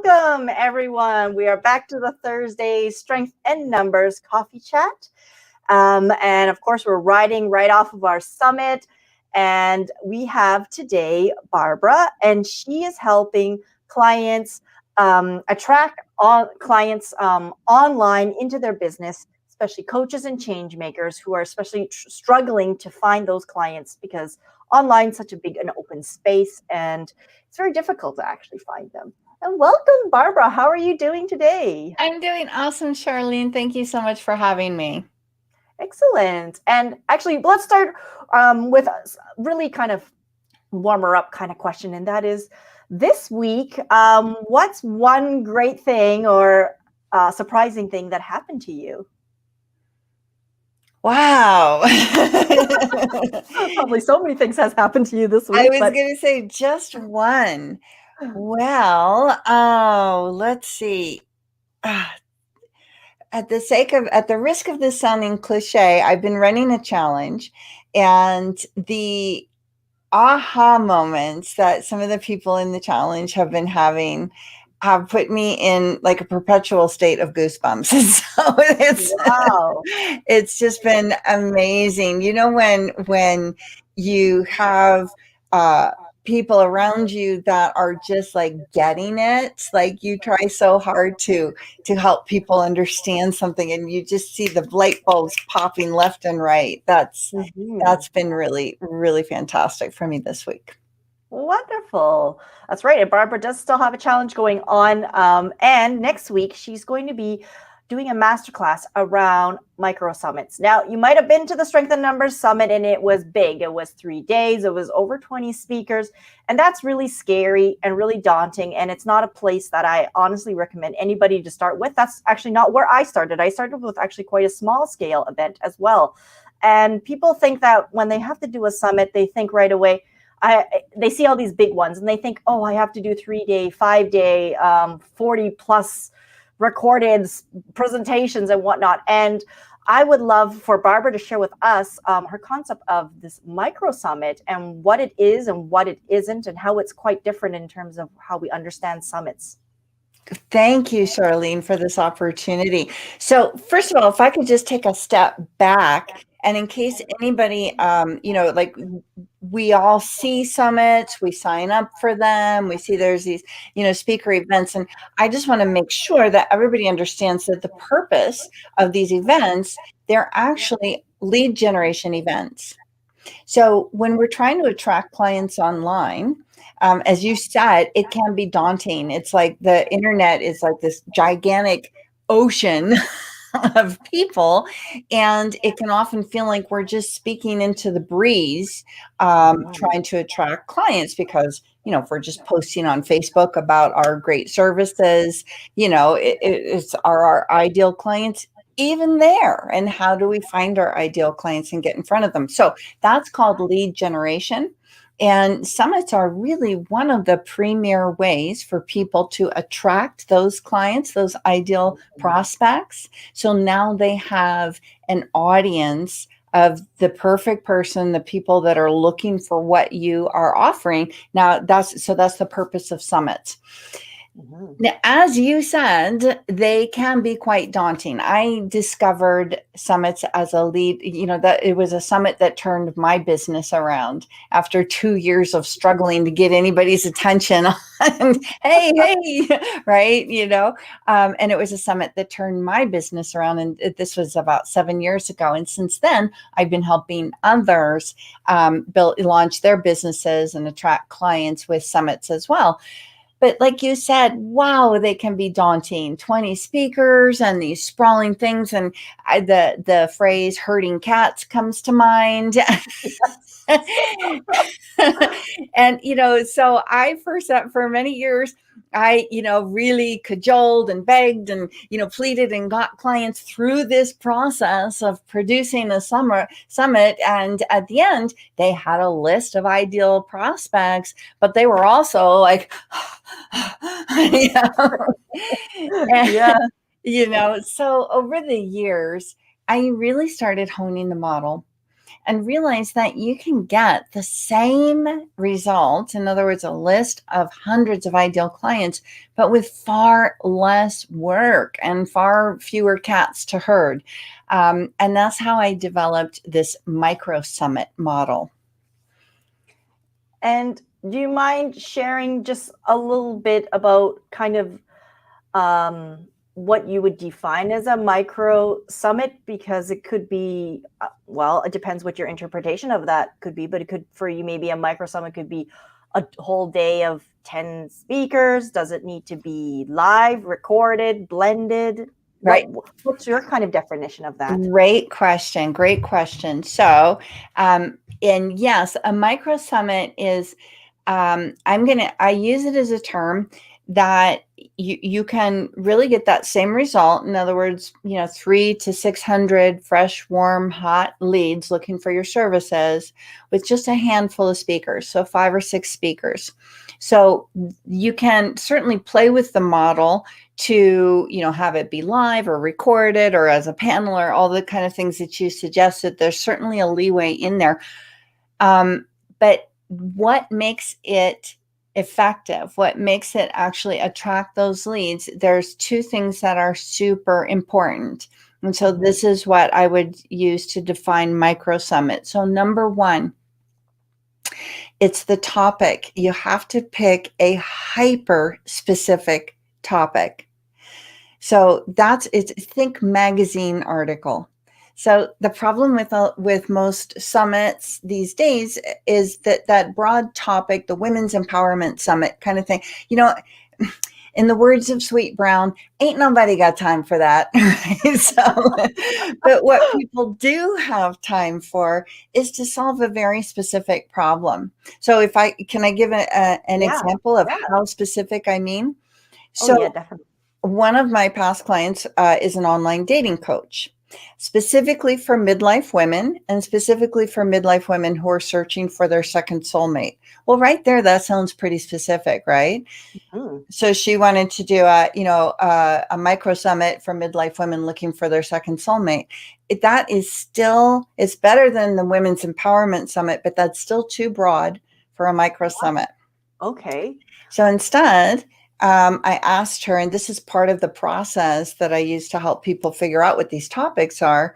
Welcome, everyone. We are back to the Thursday Strength and Numbers coffee chat. And of course, we're riding right off of our summit. And we have today Barbara, and she is helping clients attract clients online into their business, especially coaches and change makers who are especially struggling to find those clients because online is such a big and open space, and it's very difficult to actually find them. And welcome, Barbara. How are you doing today? I'm doing awesome, Charlene. Thank you so much for having me. Excellent. And actually, let's start with a really kind of warmer up kind of question. And that is, this week, what's one great thing or surprising thing that happened to you? Wow. Probably so many things has happened to you this I week. was going to say just one. Well, let's see. At the risk of this sounding cliche, I've been running a challenge, and the aha moments that some of the people in the challenge have been having have put me in like a perpetual state of goosebumps. So it's just been amazing. You know, when you have people around you that are just like getting it, like you try so hard to help people understand something, and you just see the light bulbs popping left and right. That's been really, really fantastic for me this week. Wonderful. That's right. And Barbara does still have a challenge going on. And next week, she's going to be doing a masterclass around Microsummits. Now, you might have been to the Strength and Numbers Summit, and it was big. It was 3 days. It was over 20 speakers. And that's really scary and really daunting. And it's not a place that I honestly recommend anybody to start with. That's actually not where I started. I started with actually quite a small scale event as well. And people think that when they have to do a summit, they think right away, they see all these big ones and they think, oh, I have to do 3-day, 5-day, 40 plus recorded presentations and whatnot. And I would love for Barbara to share with us her concept of this Microsummit and what it is and what it isn't, and how it's quite different in terms of how we understand summits. Thank you, Charlene, for this opportunity. So first of all, if I could just take a step back, and in case anybody, like we all see summits, we sign up for them, we see there's these, speaker events. And I just want to make sure that everybody understands that the purpose of these events, they're actually lead generation events. So when we're trying to attract clients online, as you said, it can be daunting. It's like the internet is like this gigantic ocean of people, and it can often feel like we're just speaking into the breeze, trying to attract clients, because if we're just posting on Facebook about our great services, it's our ideal clients even there, and how do we find our ideal clients and get in front of them? So that's called lead generation. And summits are really one of the premier ways for people to attract those clients, those ideal prospects. So now they have an audience of the perfect person, the people that are looking for what you are offering. Now that's the purpose of summits. Now, as you said, they can be quite daunting. I discovered summits as a lead, that it was a summit that turned my business around after 2 years of struggling to get anybody's attention on, hey, right? And it was a summit that turned my business around. And this was about 7 years ago. And since then, I've been helping others launch their businesses and attract clients with summits as well. But like you said, wow, they can be daunting. 20 speakers and these sprawling things. And the phrase herding cats comes to mind. And, so I for many years, I, really cajoled and begged and, pleaded and got clients through this process of producing a summit. And at the end, they had a list of ideal prospects, but they were also like, so over the years, I really started honing the model. and realize that you can get the same result. In other words, a list of hundreds of ideal clients, but with far less work and far fewer cats to herd. And that's how I developed this MicroSummit model. And do you mind sharing just a little bit about kind of what you would define as a micro summit? Because it could be, well, it depends what your interpretation of that could be, but it could, for you, maybe a micro summit could be a whole day of 10 speakers. Does it need to be live, recorded, blended? Right. What's your kind of definition of that? Great question. Great question. So, and yes, a micro summit is, I use it as a term that you can really get that same result. In other words, 300 to 600 fresh, warm, hot leads looking for your services with just a handful of speakers. So 5 or 6 speakers. So you can certainly play with the model to, have it be live or recorded or as a panel or all the kind of things that you suggested. There's certainly a leeway in there. But what makes it effective, what makes it actually attract those leads, there's 2 things that are super important. And so this is what I would use to define micro summit. So number 1, it's the topic. You have to pick a hyper specific topic. So think magazine article. So the problem with most summits these days is that broad topic, the women's empowerment summit kind of thing. In the words of Sweet Brown, ain't nobody got time for that. But what people do have time for is to solve a very specific problem. So can I give an example of how specific I mean? So yeah, definitely. One of my past clients is an online dating coach, specifically for midlife women, and specifically for midlife women who are searching for their second soulmate. Well, right there, that sounds pretty specific, right? Mm-hmm. So she wanted to do a micro summit for midlife women looking for their second soulmate. That is still, it's better than the Women's Empowerment Summit, but that's still too broad for a micro summit. Okay. So instead, I asked her, and this is part of the process that I use to help people figure out what these topics are.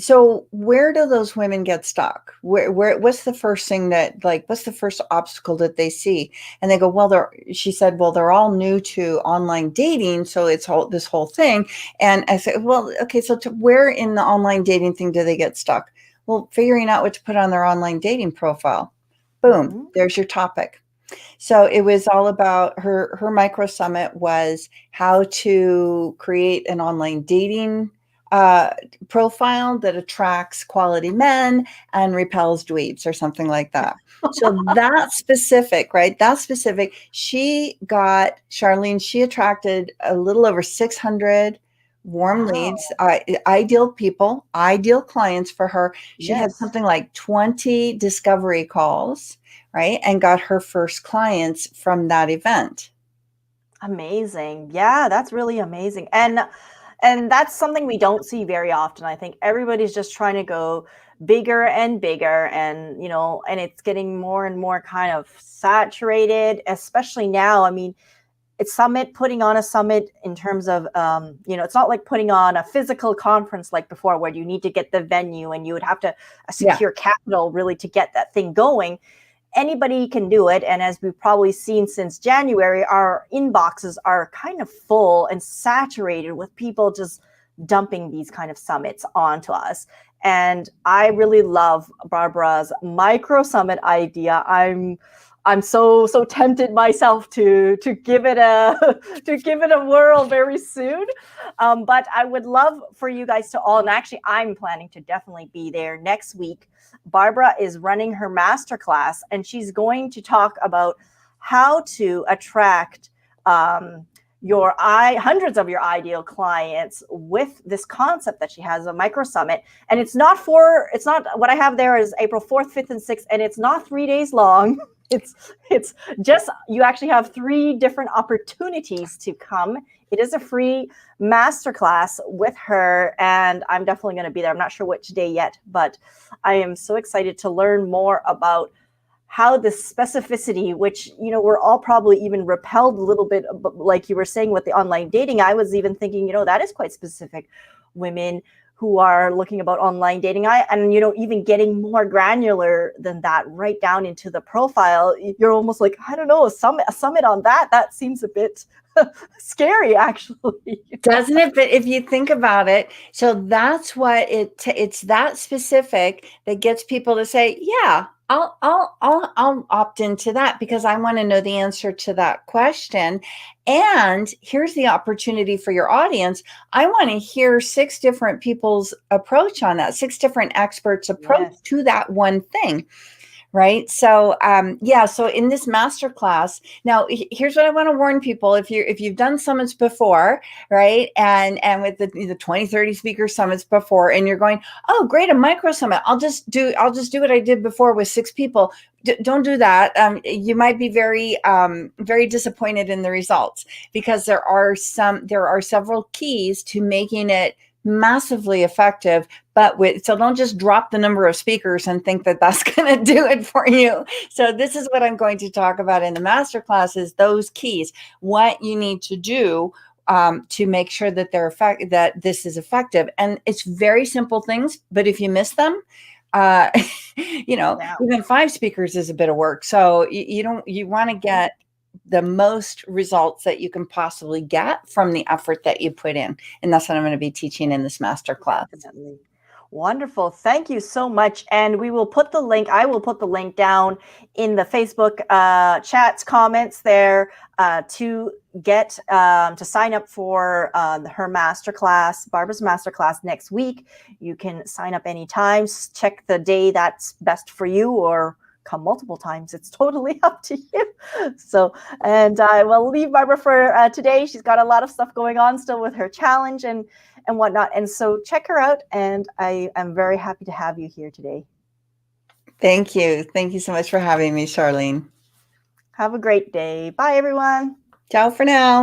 So where do those women get stuck? What's the first thing what's the first obstacle that they see? And they go, she said, they're all new to online dating. So it's this whole thing. And I said, well, okay, so where in the online dating thing do they get stuck? Well, figuring out what to put on their online dating profile. Boom, there's your topic. So it was all about her micro summit was how to create an online dating profile that attracts quality men and repels dweebs or something like that. So that's specific, right? That's specific. Charlene, she attracted a little over 600 warm leads, ideal people, ideal clients for her. She had something like 20 discovery calls, right? And got her first clients from that event. Amazing. Yeah, that's really amazing. And that's something we don't see very often. I think everybody's just trying to go bigger and bigger, and and it's getting more and more kind of saturated, especially now. I mean, putting on a summit in terms of it's not like putting on a physical conference like before, where you need to get the venue and you would have to secure capital really to get that thing going. Anybody can do it. And as we've probably seen since January, our inboxes are kind of full and saturated with people just dumping these kind of summits onto us. And I really love Barbara's micro summit idea. I'm so tempted myself to give it a whirl very soon. But I would love for you guys to all, and actually I'm planning to definitely be there next week. Barbara is running her masterclass, and she's going to talk about how to attract hundreds of your ideal clients with this concept that she has, a micro summit. And it's not what I have there is April 4th, 5th, and 6th, and it's not 3 days long. It's just, you actually have 3 different opportunities to come. It is a free masterclass with her, and I'm definitely going to be there. I'm not sure which day yet, but I am so excited to learn more about how the specificity, which, we're all probably even repelled a little bit, like you were saying with the online dating. I was even thinking, that is quite specific. Women who are looking about online dating, and even getting more granular than that, right down into the profile. You're almost like, I don't know, a summit on that seems a bit scary, actually. Doesn't it? But if you think about it, so that's what it's that specific that gets people to say, yeah, I'll opt into that because I want to know the answer to that question. And here's the opportunity for your audience. I want to hear 6 different people's approach on that, 6 different experts' approach to that one thing. Right. So, so in this masterclass, now here's what I want to warn people. If you've done summits before, right. And with the 20, 30 speaker summits before, and you're going, oh, great, a micro summit. I'll just do what I did before with 6 people. Don't do that. You might be very, very disappointed in the results, because there are several keys to making it massively effective. So don't just drop the number of speakers and think that that's going to do it for you. So this is what I'm going to talk about in the masterclass, is those keys, what you need to do to make sure that that this is effective. And it's very simple things, but if you miss them, even 5 speakers is a bit of work. So you want to get the most results that you can possibly get from the effort that you put in. And that's what I'm going to be teaching in this masterclass. Definitely. Wonderful. Thank you so much. And I will put the link down in the Facebook chats, comments there to get to sign up for her masterclass, Barbara's masterclass next week. You can sign up anytime. Check the day that's best for you, or come multiple times. It's totally up to you. So, and I will leave Barbara for today. She's got a lot of stuff going on still with her challenge and whatnot. And so check her out. And I am very happy to have you here today. Thank you. Thank you so much for having me, Charlene. Have a great day. Bye, everyone. Ciao for now.